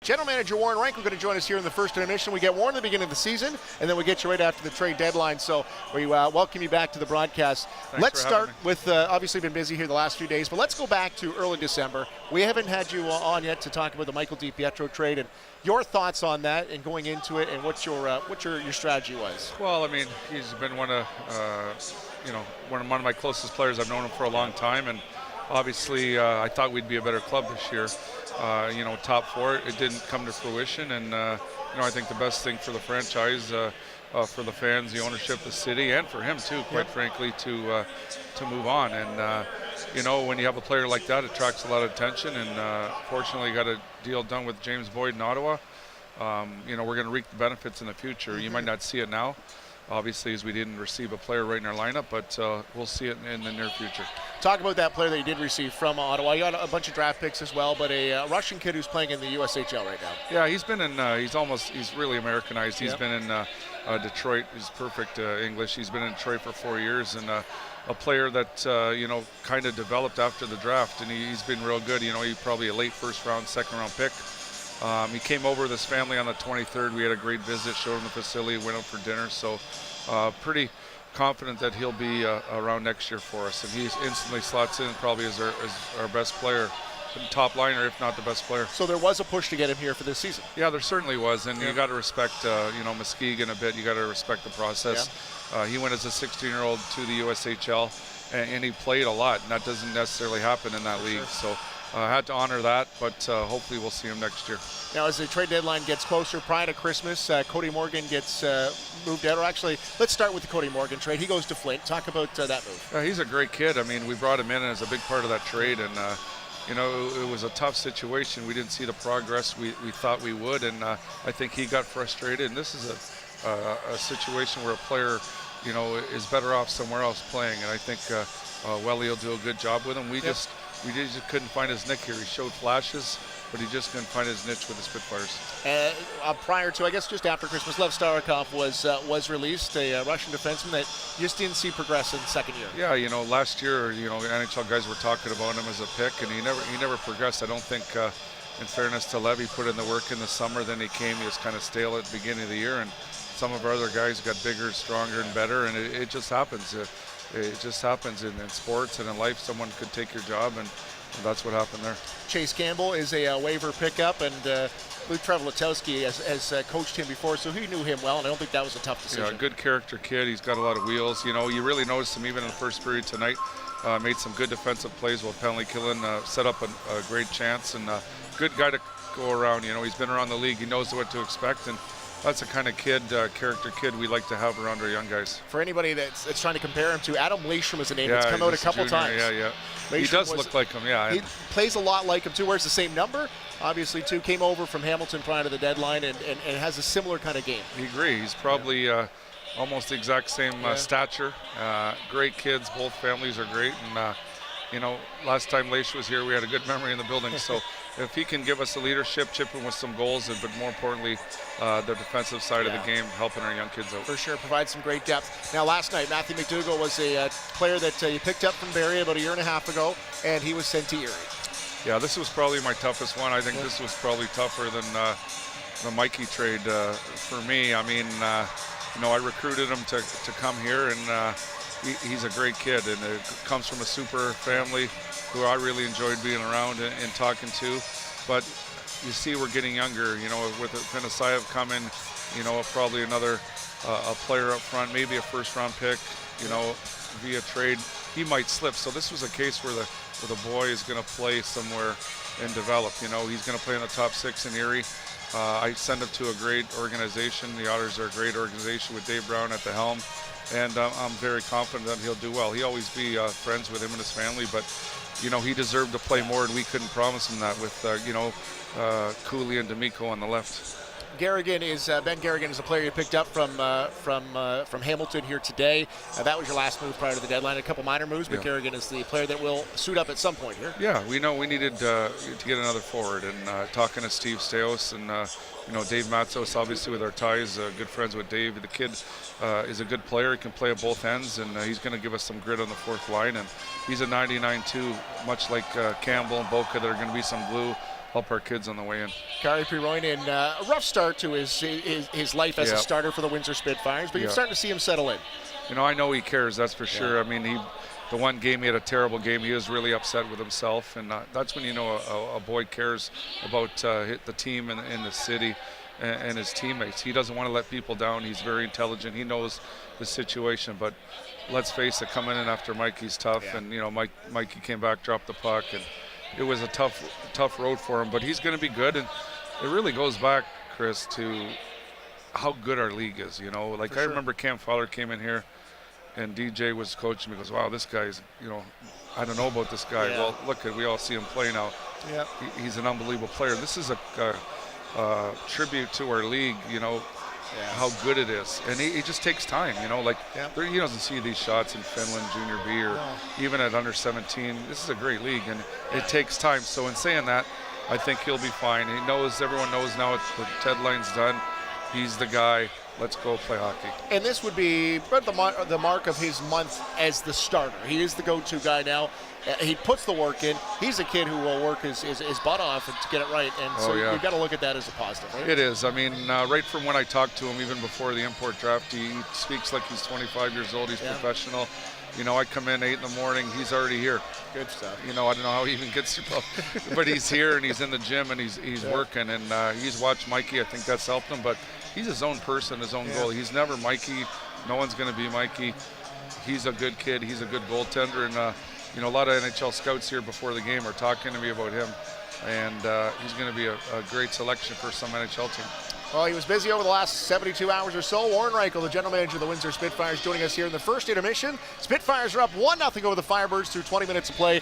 General Manager Warren Rank, we're going to join us here in the first intermission. We get Warren at the beginning of the season, and then we get you right after the trade deadline. So we welcome you back to the broadcast. Let's start with, obviously been busy here the last few days, but let's go back to early December. We haven't had you on yet to talk about the Michael DiPietro trade and your thoughts on that and going into it, and what your strategy was. Well, I mean, he's been one of my closest players. I've known him for a long time, and obviously I thought we'd be a better club this year. Top four, it didn't come to fruition, and I think the best thing for the franchise, for the fans, the ownership, the city, and for him too, quite frankly, to move on. And when you have a player like that, it attracts a lot of attention, and fortunately got a deal done with James Boyd in Ottawa. We're going to reap the benefits in the future. You might not see it now, obviously, as we didn't receive a player right in our lineup, but we'll see it in the near future. Talk about that player that you did receive from Ottawa. You got a bunch of draft picks as well, but a Russian kid who's playing in the USHL right now. Yeah, he's been in, he's really Americanized. He's been in Detroit. He's perfect English. He's been in Detroit for 4 years, and a player that, kind of developed after the draft, and he's been real good. He's probably a late first-round, second-round pick. He came over with his family on the 23rd. We had a great visit, showed him the facility, went out for dinner. So pretty confident that he'll be around next year for us. And he instantly slots in probably as our best player, top liner, if not the best player. So there was a push to get him here for this season. Yeah, there certainly was. And you got to respect, Muskegon a bit. You got to respect the process. Yeah. He went as a 16-year-old to the USHL, and he played a lot. And that doesn't necessarily happen in that league. So had to honor that, but hopefully we'll see him next year. Now, as the trade deadline gets closer, prior to Christmas, Cody Morgan gets moved out. Or actually, let's start with the Cody Morgan trade. He goes to Flint. Talk about that move. He's a great kid. I mean, we brought him in as a big part of that trade, and it was a tough situation. We didn't see the progress we thought we would, and I think he got frustrated. And this is a situation where a player, is better off somewhere else playing, and I think Welly will do a good job with him. We just couldn't find his nick here. He showed flashes, but he just couldn't find his niche with the Spitfires. Prior to, I guess just after Christmas, Lev Starikov was released, a Russian defenseman that you just didn't see progress in the second year. Yeah, last year, NHL guys were talking about him as a pick, and he never progressed. I don't think, in fairness to Lev, he put in the work in the summer. Then he was kind of stale at the beginning of the year, and some of our other guys got bigger, stronger, and better, and it just happens. It just happens in sports and in life. Someone could take your job, and that's what happened there. Chase Campbell is a waiver pickup, and Luke Trevelotowski has coached him before, so he knew him well, and I don't think that was a tough decision. Yeah, good character kid. He's got a lot of wheels. You really noticed him even in the first period tonight. Made some good defensive plays while penalty killing, set up a great chance, and good guy to go around. He's been around the league. He knows what to expect, and that's the kind of kid, character kid we like to have around our young guys. For anybody that's trying to compare him to, Adam Leishman is a name that's come out a couple times. Yeah. He does look like him, yeah. He plays a lot like him, too. Wears the same number, obviously, too. Came over from Hamilton prior to the deadline and has a similar kind of game. I agree. He's probably almost the exact same stature. Great kids. Both families are great. And, last time Leish was here, we had a good memory in the building. So if he can give us the leadership, chip in with some goals, but more importantly, the defensive side of the game, helping our young kids out. For sure, provide some great depth. Now, last night, Matthew McDougall was a player that you picked up from Barrie about a year and a half ago, and he was sent to Erie. Yeah, this was probably my toughest one. I think this was probably tougher than the Mikey trade for me. I mean, I recruited him to come here, and he's a great kid, and it comes from a super family who I really enjoyed being around and talking to. But you see we're getting younger, with Vinasayev coming, probably another a player up front, maybe a first-round pick, via trade. He might slip. So this was a case where the boy is going to play somewhere and develop. He's going to play in the top 6 in Erie. I send him to a great organization. The Otters are a great organization with Dave Brown at the helm. And I'm very confident that he'll do well. He'll always be friends with him and his family, but he deserved to play more, and we couldn't promise him that with Cooley and D'Amico on the left. Garrigan is Ben Garrigan is a player you picked up from Hamilton here today. That was your last move prior to the deadline. A couple minor moves, but Garrigan is the player that will suit up at some point here. Yeah, we know we needed to get another forward, and talking to Steve Steos and Dave Matzos, obviously with our ties, good friends with Dave. The kid is a good player. He can play at both ends, and he's going to give us some grit on the fourth line. And he's a 99 too, much like Campbell and Boca. That are going to be some glue help our kids on the way in. Kari Piroinen, a rough start to his life as a starter for the Windsor Spitfires, but you're starting to see him settle in. I know he cares, that's for sure. I mean, the one game he had a terrible game. He was really upset with himself, and that's when you know a boy cares about the team and the city and his teammates. He doesn't want to let people down. He's very intelligent. He knows the situation, but let's face it, coming in after Mikey's tough, and Mikey came back, dropped the puck, and it was a tough road for him. But he's going to be good, and it really goes back, Chris, to how good our league is. I remember Cam Fowler came in here, and DJ was coaching me. He goes, wow, this guy's, I don't know about this guy. Yeah. Well, look, we all see him play now. Yeah. He's an unbelievable player. This is a tribute to our league, how good it is. And he just takes time, he doesn't see these shots in Finland, Junior B, or even at under 17. This is a great league, and it takes time. So in saying that, I think he'll be fine. Everyone knows now the deadline's done. He's the guy. Let's go play hockey. And this would be the mark of his month as the starter. He is the go-to guy now. He puts the work in. He's a kid who will work his butt off to get it right. And so you've got to look at that as a positive, right? It is. I mean, right from when I talked to him, even before the import draft, he speaks like he's 25 years old. He's professional. I come in 8 in the morning. He's already here. Good stuff. I don't know how he even gets here, but he's here and he's in the gym and he's working. And he's watched Mikey. I think that's helped him. But he's his own person, his own goal. He's never Mikey. No one's going to be Mikey. He's a good kid. He's a good goaltender. And, a lot of NHL scouts here before the game are talking to me about him. And he's going to be a great selection for some NHL team. Well, he was busy over the last 72 hours or so. Warren Reichel, the general manager of the Windsor Spitfires, joining us here in the first intermission. Spitfires are up 1-0 over the Firebirds through 20 minutes of play.